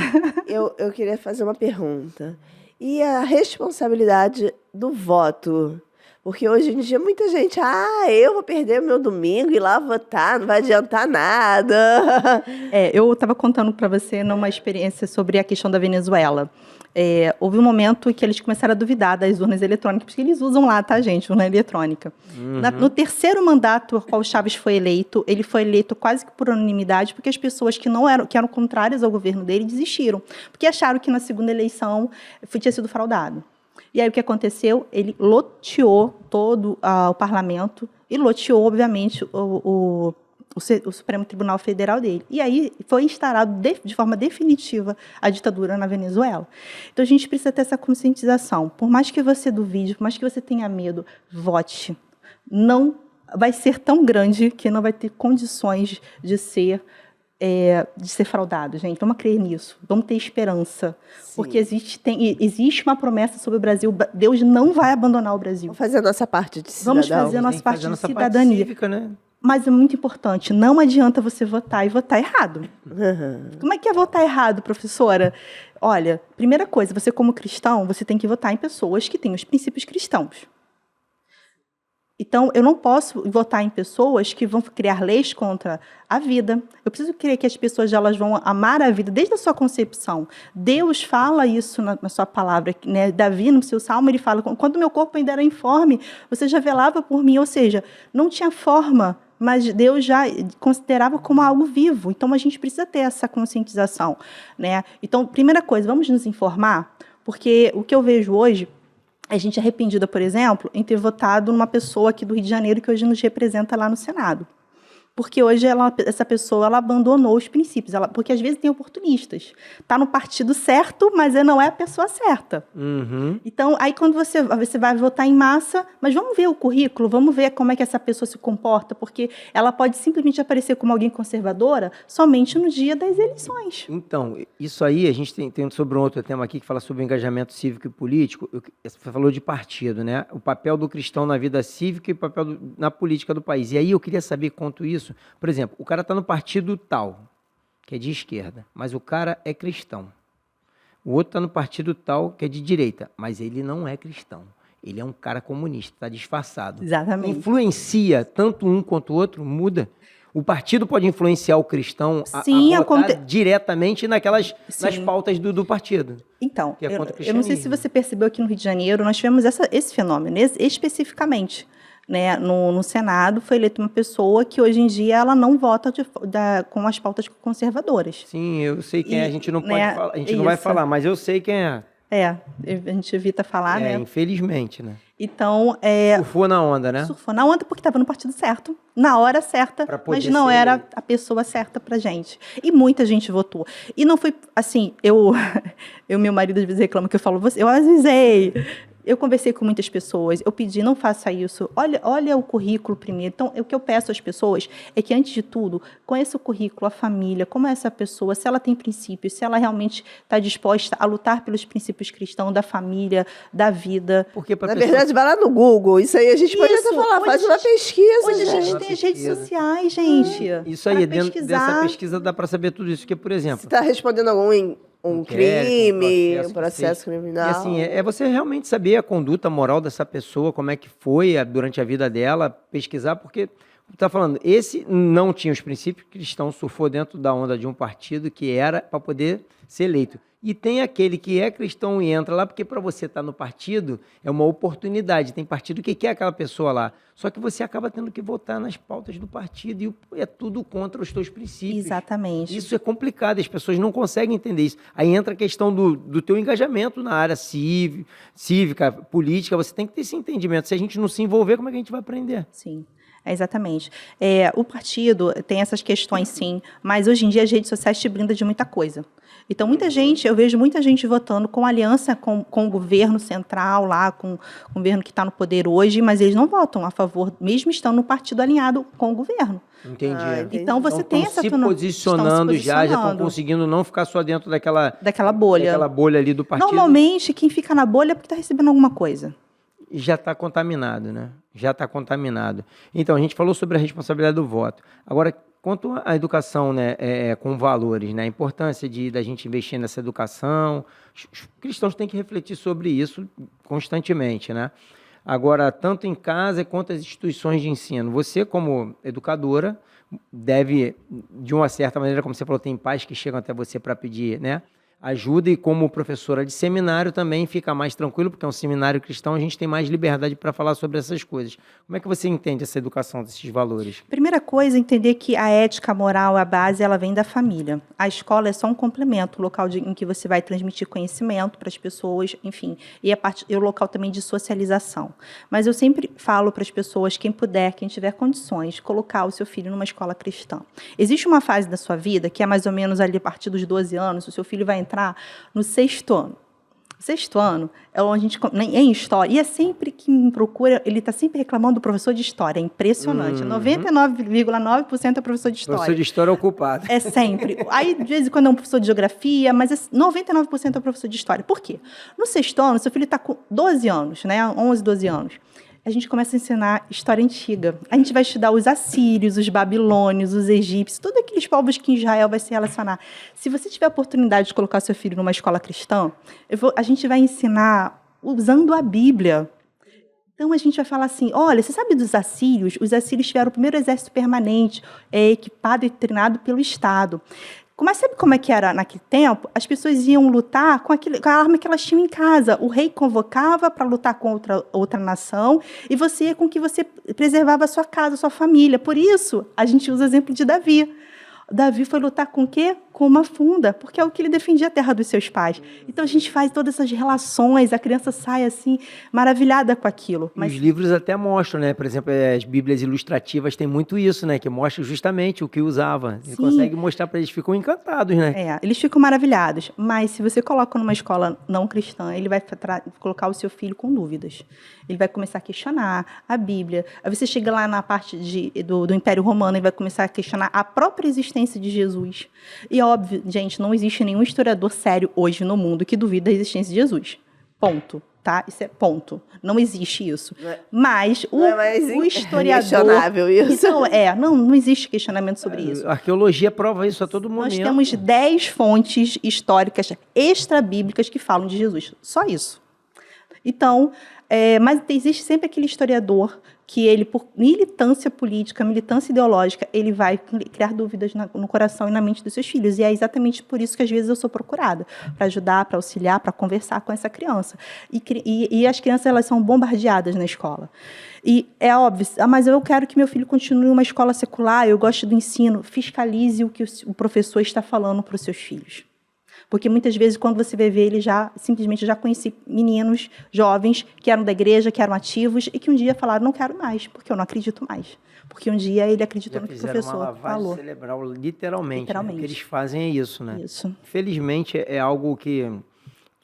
Eu queria fazer uma pergunta. E a responsabilidade do voto? Porque hoje em dia muita gente, eu vou perder o meu domingo e lá votar, não vai adiantar nada. Eu estava contando para você numa experiência sobre a questão da Venezuela. Houve um momento em que eles começaram a duvidar das urnas eletrônicas, porque eles usam lá, tá, gente, urna eletrônica. No terceiro mandato ao qual Chávez foi eleito, ele foi eleito quase que por unanimidade, porque as pessoas que eram contrárias ao governo dele desistiram, porque acharam que na segunda eleição tinha sido fraudado. E aí o que aconteceu? Ele loteou todo o parlamento e loteou, obviamente, o Supremo Tribunal Federal dele. E aí foi instaurado de forma definitiva a ditadura na Venezuela. Então a gente precisa ter essa conscientização. Por mais que você duvide, por mais que você tenha medo, vote. Não vai ser tão grande que não vai ter condições de ser fraudado, gente. Vamos crer nisso. Vamos ter esperança. Sim. Porque existe uma promessa sobre o Brasil. Deus não vai abandonar o Brasil. Vamos fazer a nossa parte de cidadão. Vamos fazer a nossa parte de cidadania. Parte cívica, né? Mas é muito importante, não adianta você votar e votar errado. Como é que é votar errado, professora? Olha, primeira coisa, você como cristão, você tem que votar em pessoas que têm os princípios cristãos. Então, eu não posso votar em pessoas que vão criar leis contra a vida. Eu preciso crer que as pessoas elas vão amar a vida desde a sua concepção. Deus fala isso na sua palavra, né? Davi, no seu salmo, ele fala, quando meu corpo ainda era informe, você já velava por mim. Ou seja, não tinha forma, mas Deus já considerava como algo vivo. Então, a gente precisa ter essa conscientização, né? Então, primeira coisa, vamos nos informar, porque o que eu vejo hoje, a gente é arrependida, por exemplo, em ter votado numa pessoa aqui do Rio de Janeiro que hoje nos representa lá no Senado. Porque hoje essa pessoa abandonou os princípios. Porque às vezes tem oportunistas. Está no partido certo, mas não é a pessoa certa. Então, aí quando você vai votar em massa, mas vamos ver o currículo, vamos ver como é que essa pessoa se comporta, porque ela pode simplesmente aparecer como alguém conservadora somente no dia das eleições. Então, isso aí, a gente tem sobre um outro tema aqui que fala sobre o engajamento cívico e político. Você falou de partido, né? O papel do cristão na vida cívica e o papel na política do país. E aí eu queria saber quanto isso. Por exemplo, o cara está no partido tal, que é de esquerda, mas o cara é cristão. O outro está no partido tal, que é de direita, mas ele não é cristão. Ele é um cara comunista, está disfarçado. Exatamente. Influencia tanto um quanto o outro, muda. O partido pode influenciar o cristão a votar diretamente nas pautas do partido. Então, que é contra o eu não sei se você percebeu aqui no Rio de Janeiro, nós tivemos esse fenômeno, especificamente. Né, no Senado foi eleita uma pessoa que hoje em dia ela não vota com as pautas conservadoras. Sim, eu sei quem é, a gente não pode né, falar, a gente não vai falar, mas eu sei quem é. A gente evita falar, né? Infelizmente, né? Então, surfou na onda, né? Surfou na onda porque estava no partido certo, na hora certa, mas não era a pessoa certa pra gente. E muita gente votou. E não foi assim, meu marido às vezes reclama que eu falo, eu avisei. Eu conversei com muitas pessoas, eu pedi, não faça isso, olha o currículo primeiro. Então, o que eu peço às pessoas é que, antes de tudo, conheça o currículo, a família, como é essa pessoa, se ela tem princípios, se ela realmente está disposta a lutar pelos princípios cristãos, da família, da vida. Porque Na verdade, vai lá no Google, isso aí a gente pode até falar, faz uma pesquisa. Hoje a gente tem as redes sociais, gente. Isso aí, dentro dessa pesquisa dá para saber tudo isso, porque, por exemplo... Se está respondendo um crime, um processo criminal. E assim, é você realmente saber a conduta moral dessa pessoa, como é que foi durante a vida dela, pesquisar, porque, está falando, esse não tinha os princípios cristãos, surfou dentro da onda de um partido que era para poder ser eleito. E tem aquele que é cristão e entra lá, porque para você estar no partido é uma oportunidade. Tem partido que quer aquela pessoa lá. Só que você acaba tendo que votar nas pautas do partido e é tudo contra os teus princípios. Exatamente. Isso é complicado, as pessoas não conseguem entender isso. Aí entra a questão do teu engajamento na área cívica, política. Você tem que ter esse entendimento. Se a gente não se envolver, como é que a gente vai aprender? Sim. Exatamente. O partido tem essas questões, sim, mas hoje em dia as redes sociais te blindam de muita coisa. Então, eu vejo muita gente votando com aliança com o governo central, lá, com o governo que está no poder hoje, mas eles não votam a favor, mesmo estando no partido alinhado com o governo. Entendi. Entendi. Então, você tem essa... Estão se posicionando já estão conseguindo não ficar só dentro daquela bolha. Daquela bolha ali do partido. Normalmente, quem fica na bolha é porque está recebendo alguma coisa. Já está contaminado, né? Já está contaminado. Então, a gente falou sobre a responsabilidade do voto. Agora, quanto à educação, né, com valores, né, a importância da gente investir nessa educação, os cristãos têm que refletir sobre isso constantemente, né? Agora, tanto em casa quanto as instituições de ensino. Você, como educadora, deve, de uma certa maneira, como você falou, tem pais que chegam até você para pedir, né, ajuda, e como professora de seminário também fica mais tranquilo, porque é um seminário cristão, a gente tem mais liberdade para falar sobre essas coisas. Como é que você entende essa educação desses valores? Primeira coisa, entender que a ética, a moral, a base, ela vem da família. A escola é só um complemento, o local em que você vai transmitir conhecimento para as pessoas, enfim, e o local também de socialização. Mas eu sempre falo para as pessoas, quem puder, quem tiver condições, colocar o seu filho numa escola cristã. Existe uma fase da sua vida, que é mais ou menos ali a partir dos 12 anos, o seu filho vai entrar no 6º ano. O 6º ano é onde a gente, em história, e é sempre que me procura, ele está sempre reclamando do professor de história, é impressionante. 99,9% é professor de história. Professor de história ocupado. É sempre. Aí, de vez em quando, é um professor de geografia, mas 99% é professor de história. Por quê? No 6º ano, seu filho está com 12 anos, né? 11, 12 anos. A gente começa a ensinar história antiga. A gente vai estudar os assírios, os babilônios, os egípcios, todos aqueles povos que Israel vai se relacionar. Se você tiver a oportunidade de colocar seu filho numa escola cristã, a gente vai ensinar usando a Bíblia. Então, a gente vai falar assim, olha, você sabe dos assírios? Os assírios tiveram o primeiro exército permanente, equipado e treinado pelo Estado. Mas sabe como é que era naquele tempo? As pessoas iam lutar com a arma que elas tinham em casa. O rei convocava para lutar contra outra nação e com que você preservava a sua casa, a sua família. Por isso, a gente usa o exemplo de Davi. Davi foi lutar com o quê? Com uma funda, porque é o que ele defendia, a terra dos seus pais. Então, a gente faz todas essas relações, a criança sai assim, maravilhada com aquilo. Mas os livros até mostram, né? Por exemplo, as Bíblias ilustrativas têm muito isso, né? Que mostra justamente o que usava. Ele consegue mostrar para eles, ficam encantados, né? Eles ficam maravilhados. Mas se você coloca numa escola não cristã, ele vai colocar o seu filho com dúvidas. Ele vai começar a questionar a Bíblia. Aí você chega lá na parte do Império Romano e vai começar a questionar a própria existência de Jesus. E óbvio, gente, não existe nenhum historiador sério hoje no mundo que duvida da existência de Jesus. Ponto. Tá? Isso é ponto. Não existe isso. Mas o historiador... Questionável isso. Então, não existe questionamento sobre isso. A arqueologia prova isso a todo momento. Nós temos 10 fontes históricas extra-bíblicas que falam de Jesus. Só isso. Então, mas existe sempre aquele historiador que ele, por militância política, militância ideológica, ele vai criar dúvidas no coração e na mente dos seus filhos. E é exatamente por isso que, às vezes, eu sou procurada, para ajudar, para auxiliar, para conversar com essa criança. E as crianças, elas são bombardeadas na escola. E é óbvio, mas eu quero que meu filho continue em uma escola secular, eu gosto do ensino. Fiscalize o que o professor está falando para os seus filhos. Porque muitas vezes, quando você vai ver, ele simplesmente já conheci meninos jovens que eram da igreja, que eram ativos e que um dia falaram, não quero mais, porque eu não acredito mais. Porque um dia ele acreditou no que o professor uma lavagem falou. Cerebral, literalmente. Né? O que eles fazem é isso, né? Isso. Infelizmente, é algo que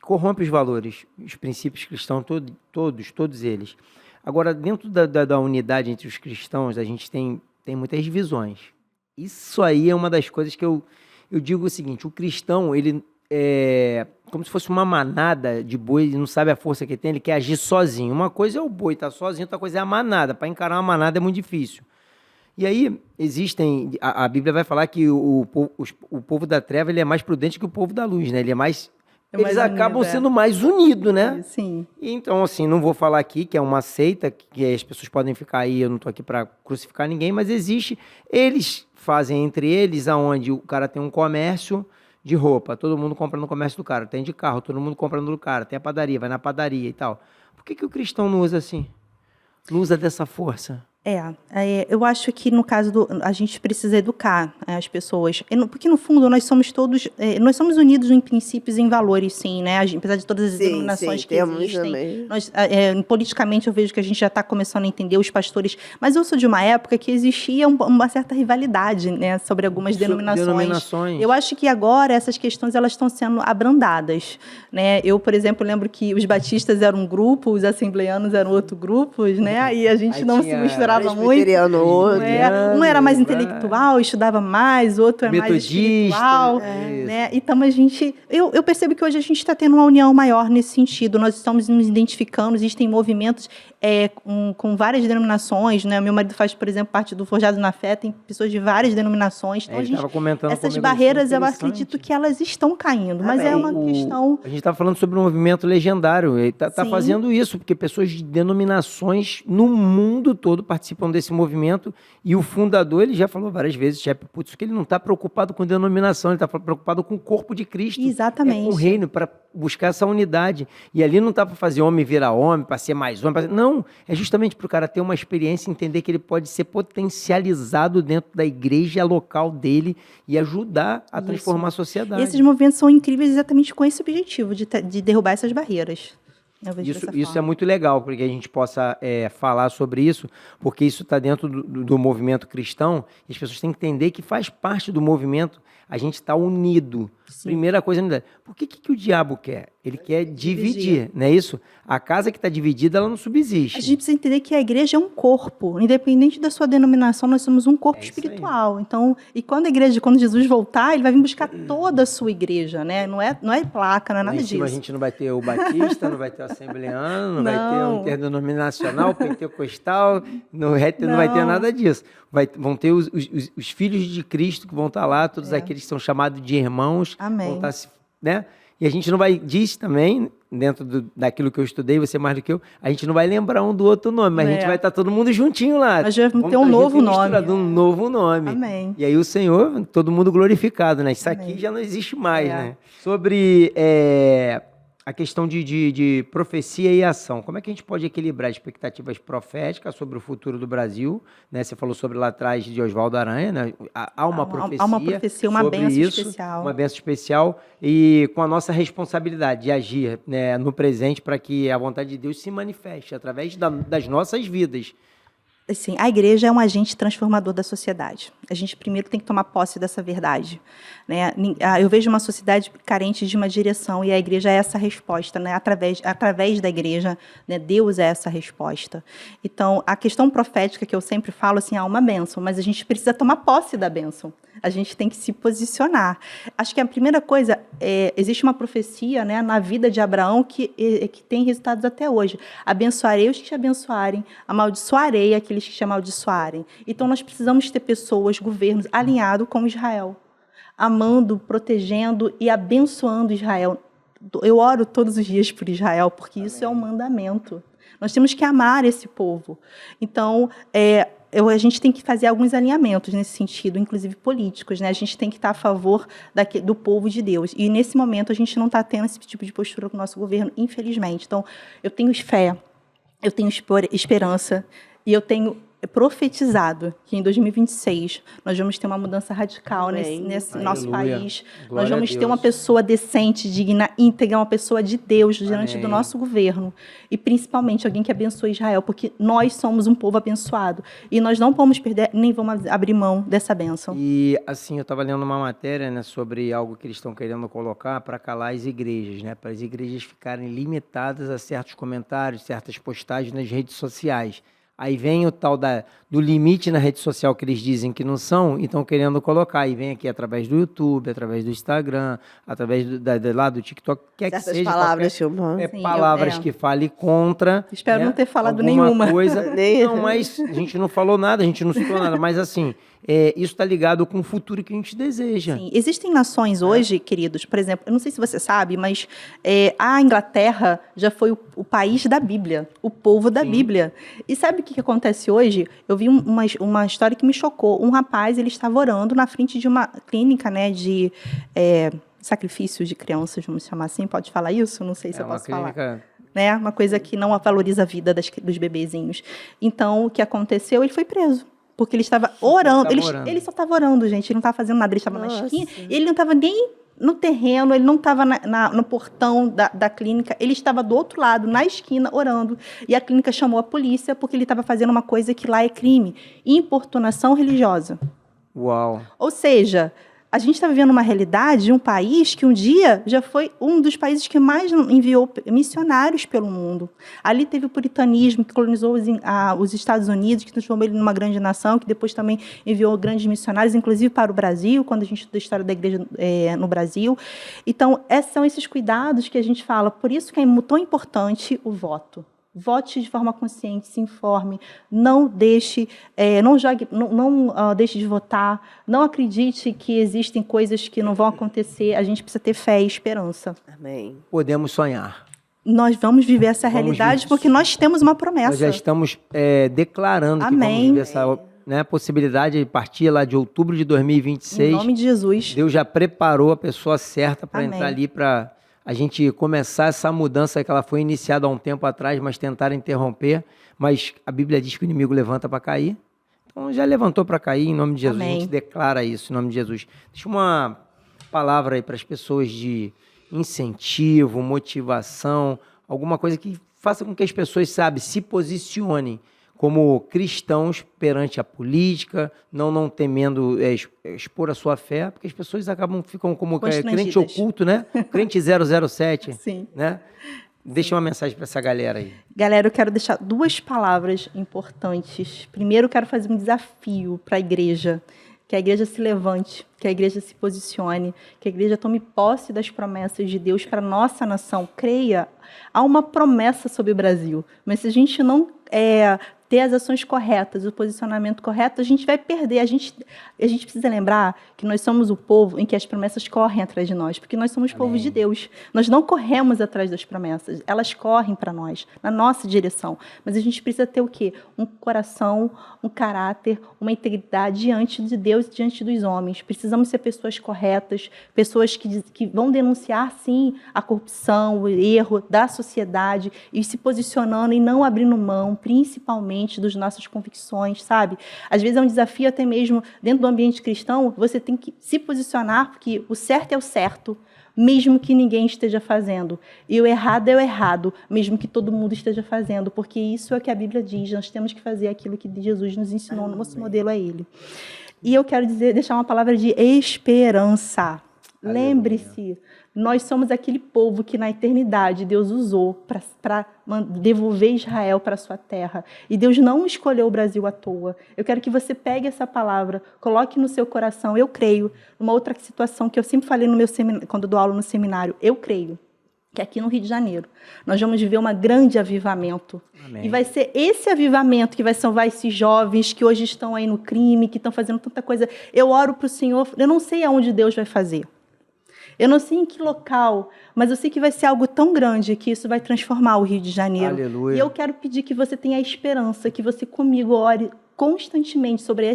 corrompe os valores, os princípios cristãos, todos eles. Agora, dentro da unidade entre os cristãos, a gente tem muitas divisões. Isso aí é uma das coisas que eu digo o seguinte, o cristão, ele é como se fosse uma manada de boi, ele não sabe a força que tem, ele quer agir sozinho. Uma coisa é o boi estar sozinho, outra coisa é a manada. Para encarar uma manada é muito difícil. E aí, a Bíblia vai falar que o povo da treva ele é mais prudente que o povo da luz, né? Eles acabam sendo mais unidos, né? Sim. Então, assim, não vou falar aqui que é uma seita, que as pessoas podem ficar aí, eu não estou aqui para crucificar ninguém, mas eles fazem entre eles, aonde o cara tem um comércio de roupa, todo mundo compra no comércio do cara. Tem de carro, todo mundo compra no do cara. Tem a padaria, vai na padaria e tal. Por que o cristão não usa assim? Não usa dessa força? Eu acho que no caso a gente precisa educar as pessoas, porque no fundo nós somos todos, nós somos unidos em princípios e em valores, sim, né? Apesar de todas as denominações que existem, nós, politicamente eu vejo que a gente já está começando a entender os pastores, mas eu sou de uma época que existia uma certa rivalidade, né, sobre algumas denominações. Eu acho que agora essas questões elas estão sendo abrandadas, né? Eu, por exemplo, lembro que os batistas eram um grupo, os assembleanos eram outro grupo, né? E a gente não se misturava muito. Um era mais intelectual, estudava mais, o outro é mais espiritual. Né? Então, eu percebo que hoje a gente está tendo uma união maior nesse sentido. Nós estamos nos identificando, existem movimentos com várias denominações. Né? Meu marido faz, por exemplo, parte do Forjado na Fé, tem pessoas de várias denominações. Então, essas barreiras, eu acredito que elas estão caindo, mas é uma questão... A gente está falando sobre um movimento legendário, está fazendo isso, porque pessoas de denominações no mundo todo participam desse movimento, e o fundador, ele já falou várias vezes, Shep Putz, que ele não está preocupado com denominação, ele está preocupado com o corpo de Cristo. Exatamente. Com o reino, para buscar essa unidade. E ali não está para fazer homem virar homem, para ser mais homem. Não, é justamente para o cara ter uma experiência, entender que ele pode ser potencializado dentro da igreja local dele e ajudar a transformar a sociedade. Esses movimentos são incríveis exatamente com esse objetivo, de derrubar essas barreiras. Isso é muito legal, porque a gente possa falar sobre isso, porque isso está dentro do movimento cristão, e as pessoas têm que entender que faz parte do movimento a gente estar unido. Sim. Primeira coisa, unidade. Por que o diabo quer? Ele quer dividir, não é isso? A casa que está dividida, ela não subsiste. A gente precisa entender que a igreja é um corpo. Independente da sua denominação, nós somos um corpo espiritual. Então, quando Jesus voltar, ele vai vir buscar toda a sua igreja, né? Não é placa, não é nada disso. A gente não vai ter o batista, não vai ter o assembleano, não vai ter o interdenominacional, pentecostal, não vai ter nada disso. Vão ter os filhos de Cristo que vão estar lá, todos aqueles que são chamados de irmãos. Amém. Vão estar, né? E a gente não vai, diz também, dentro daquilo que eu estudei, você mais do que eu, a gente não vai lembrar um do outro nome, mas a gente vai estar todo mundo juntinho lá. Mas já vamos ter um novo nome. Um novo nome. Amém. E aí o Senhor, todo mundo glorificado, né? Isso aqui já não existe mais, né? Sobre a questão de profecia e ação. Como é que a gente pode equilibrar expectativas proféticas sobre o futuro do Brasil? Né? Você falou sobre lá atrás de Oswaldo Aranha, né? Há uma profecia, uma bênção isso, especial. Uma bênção especial, e com a nossa responsabilidade de agir, né, no presente para que a vontade de Deus se manifeste através das nossas vidas. Assim, a igreja é um agente transformador da sociedade. A gente primeiro tem que tomar posse dessa verdade, né? Eu vejo uma sociedade carente de uma direção, e a igreja é essa resposta, né? Através da igreja, né? Deus é essa resposta. Então, a questão profética que eu sempre falo, assim, há uma bênção, mas a gente precisa tomar posse da bênção. A gente tem que se posicionar. Acho que a primeira coisa, existe uma profecia, né, na vida de Abraão que tem resultados até hoje. Abençoarei os que te abençoarem, amaldiçoarei aqueles que te amaldiçoarem. Então, nós precisamos ter pessoas, governos, alinhados com Israel, amando, protegendo e abençoando Israel. Eu oro todos os dias por Israel, porque isso é um mandamento. Nós temos que amar esse povo. Então, a gente tem que fazer alguns alinhamentos nesse sentido, inclusive políticos, né? A gente tem que estar a favor do povo de Deus. E, nesse momento, a gente não está tendo esse tipo de postura com o nosso governo, infelizmente. Então, eu tenho fé, eu tenho esperança, e eu tenho profetizado que em 2026 nós vamos ter uma mudança radical nesse nosso país. Nós vamos ter uma pessoa decente, digna, íntegra, uma pessoa de Deus diante do nosso governo. E principalmente alguém que abençoe Israel, porque nós somos um povo abençoado. E nós não vamos perder, nem vamos abrir mão dessa bênção. E assim, eu estava lendo uma matéria, né, sobre algo que eles estão querendo colocar para calar as igrejas, né, para as igrejas ficarem limitadas a certos comentários, certas postagens nas redes sociais. Aí vem o tal do limite na rede social que eles dizem que não são, e estão querendo colocar. Aí vem aqui através do YouTube, através do Instagram, através do TikTok, quer que seja. Palavras, palavras que fale contra. Espero não ter falado nenhuma. Coisa. Não, mas a gente não falou nada, a gente não citou nada, mas assim, isso está ligado com o futuro que a gente deseja. Sim. Existem nações hoje, queridos, por exemplo, eu não sei se você sabe, mas a Inglaterra já foi o país da Bíblia, o povo da Bíblia. E sabe o que acontece hoje? Eu vi uma história que me chocou. Um rapaz, ele estava orando na frente de uma clínica, né, de sacrifício de crianças, vamos chamar assim, pode falar isso? Não sei se eu uma posso falar. clínica... Né? Uma coisa que não valoriza a vida dos bebezinhos. Então, o que aconteceu? Ele foi preso. Porque ele estava orando. Ele só estava orando, gente. Ele não estava fazendo nada. Ele estava na esquina. Ele não estava nem no terreno. Ele não estava no portão da clínica. Ele estava do outro lado, na esquina, orando. E a clínica chamou a polícia porque ele estava fazendo uma coisa que lá é crime. Importunação religiosa. Uau! Ou seja... A gente está vivendo uma realidade de um país que um dia já foi um dos países que mais enviou missionários pelo mundo. Ali teve o puritanismo, que colonizou os Estados Unidos, que transformou ele numa grande nação, que depois também enviou grandes missionários, inclusive para o Brasil, quando a gente estuda a história da igreja no Brasil. Então, são esses cuidados que a gente fala. Por isso que é tão importante o voto. Vote de forma consciente, se informe, não deixe, não jogue, não deixe de votar, não acredite que existem coisas que não vão acontecer. A gente precisa ter fé e esperança. Amém. Podemos sonhar. Nós vamos viver essa realidade porque nós temos uma promessa. Nós já estamos declarando que Amém. vamos viver essa possibilidade de partir lá de outubro de 2026. Em nome de Jesus. Deus já preparou a pessoa certa para Amém. entrar ali para a gente começar essa mudança que ela foi iniciada há um tempo atrás, mas tentaram interromper. Mas a Bíblia diz que o inimigo levanta para cair. Então já levantou para cair em nome de Jesus. Amém. A gente declara isso em nome de Jesus. Deixa uma palavra aí para as pessoas de incentivo, motivação, alguma coisa que faça com que as pessoas, se posicionem como cristãos perante a política, não temendo expor a sua fé, porque as pessoas ficam como crente oculto, né? Crente 007. Sim. Né? Deixa uma mensagem para essa galera aí. Galera, eu quero deixar 2 palavras importantes. Primeiro, eu quero fazer um desafio para a igreja. Que a igreja se levante, que a igreja se posicione, que a igreja tome posse das promessas de Deus para a nossa nação. Creia, há uma promessa sobre o Brasil, mas se a gente não ter as ações corretas, o posicionamento correto, a gente vai perder. A gente precisa lembrar que nós somos o povo em que as promessas correm atrás de nós, porque nós somos povo de Deus. Nós não corremos atrás das promessas, elas correm para nós, na nossa direção. Mas a gente precisa ter o quê? Um coração, um caráter, uma integridade diante de Deus e diante dos homens. Precisamos ser pessoas corretas, pessoas que vão denunciar, sim, a corrupção, o erro da sociedade e se posicionando e não abrindo mão, principalmente das nossas convicções, sabe? Às vezes é um desafio até mesmo dentro do ambiente cristão, você tem que se posicionar, porque o certo é o certo, mesmo que ninguém esteja fazendo. E o errado é o errado, mesmo que todo mundo esteja fazendo, porque isso é o que a Bíblia diz, nós temos que fazer aquilo que Jesus nos ensinou, no nosso modelo é Ele. E eu quero deixar uma palavra de esperança. Lembre-se, nós somos aquele povo que na eternidade Deus usou para devolver Israel para a sua terra. E Deus não escolheu o Brasil à toa. Eu quero que você pegue essa palavra, coloque no seu coração. Eu creio, numa outra situação que eu sempre falei no meu seminário, quando eu dou aula no seminário, eu creio que aqui no Rio de Janeiro nós vamos viver um grande avivamento. Amém. E vai ser esse avivamento que vai salvar esses jovens que hoje estão aí no crime, que estão fazendo tanta coisa. Eu oro para o Senhor, eu não sei aonde Deus vai fazer. Eu não sei em que local, mas eu sei que vai ser algo tão grande que isso vai transformar o Rio de Janeiro. Aleluia. E eu quero pedir que você tenha a esperança, que você comigo ore constantemente sobre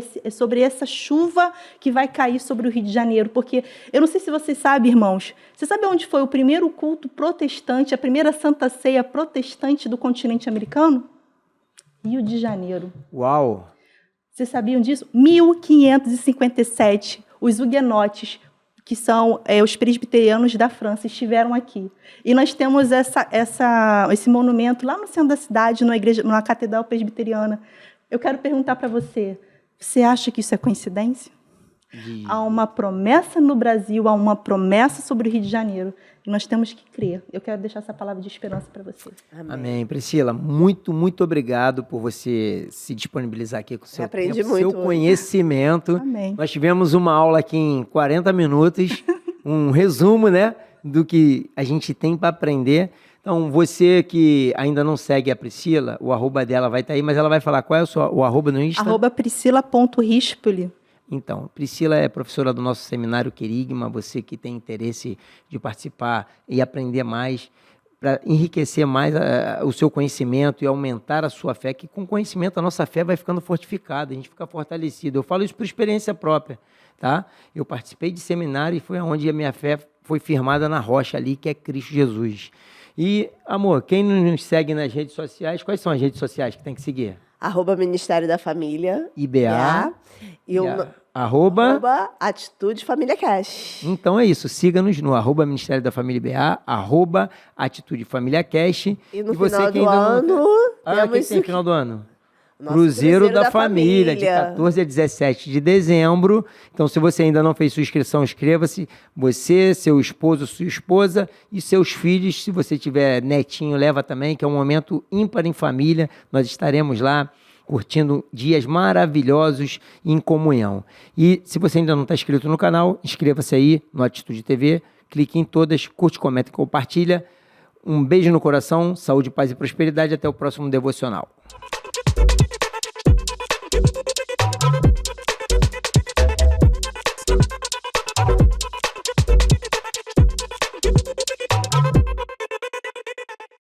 essa chuva que vai cair sobre o Rio de Janeiro. Porque eu não sei se vocês sabem, irmãos, você sabe onde foi o primeiro culto protestante, a primeira Santa Ceia protestante do continente americano? Rio de Janeiro. Uau! Vocês sabiam disso? 1557, os huguenotes, que são os presbiterianos da França, estiveram aqui. E nós temos esse monumento lá no centro da cidade, numa catedral presbiteriana. Eu quero perguntar para você, você acha que isso é coincidência? Há uma promessa no Brasil, há uma promessa sobre o Rio de Janeiro, e nós temos que crer. Eu quero deixar essa palavra de esperança para você. Amém. Amém. Priscila, muito, muito obrigado por você se disponibilizar aqui com o seu tempo, seu conhecimento. Amém. Nós tivemos uma aula aqui em 40 minutos, um resumo, né, do que a gente tem para aprender. Então, você que ainda não segue a Priscila, o arroba dela vai estar aí, mas ela vai falar qual é o arroba no Insta? @priscila.rispoli. Então, Priscila é professora do nosso seminário Querigma, você que tem interesse de participar e aprender mais, para enriquecer mais o seu conhecimento e aumentar a sua fé, que com conhecimento a nossa fé vai ficando fortificada, a gente fica fortalecido. Eu falo isso por experiência própria, tá? Eu participei de seminário e foi onde a minha fé foi firmada na rocha ali, que é Cristo Jesus. E, amor, quem nos segue nas redes sociais, quais são as redes sociais que tem que seguir? Ministério da Família. IBA. E o Atitude Família Cash. Então é isso, siga-nos no @Ministério da Família IBA, @Atitude Família Cash. E no você final que do ainda ano, não... o que temos tem no final do ano? Nosso Cruzeiro da Família, de Família. 14 a 17 de dezembro. Então, se você ainda não fez sua inscrição, inscreva-se. Você, seu esposo, sua esposa e seus filhos. Se você tiver netinho, leva também, que é um momento ímpar em família. Nós estaremos lá curtindo dias maravilhosos em comunhão. E se você ainda não está inscrito no canal, inscreva-se aí no Atitude TV. Clique em todas, curte, comenta e compartilha. Um beijo no coração, saúde, paz e prosperidade. Até o próximo devocional.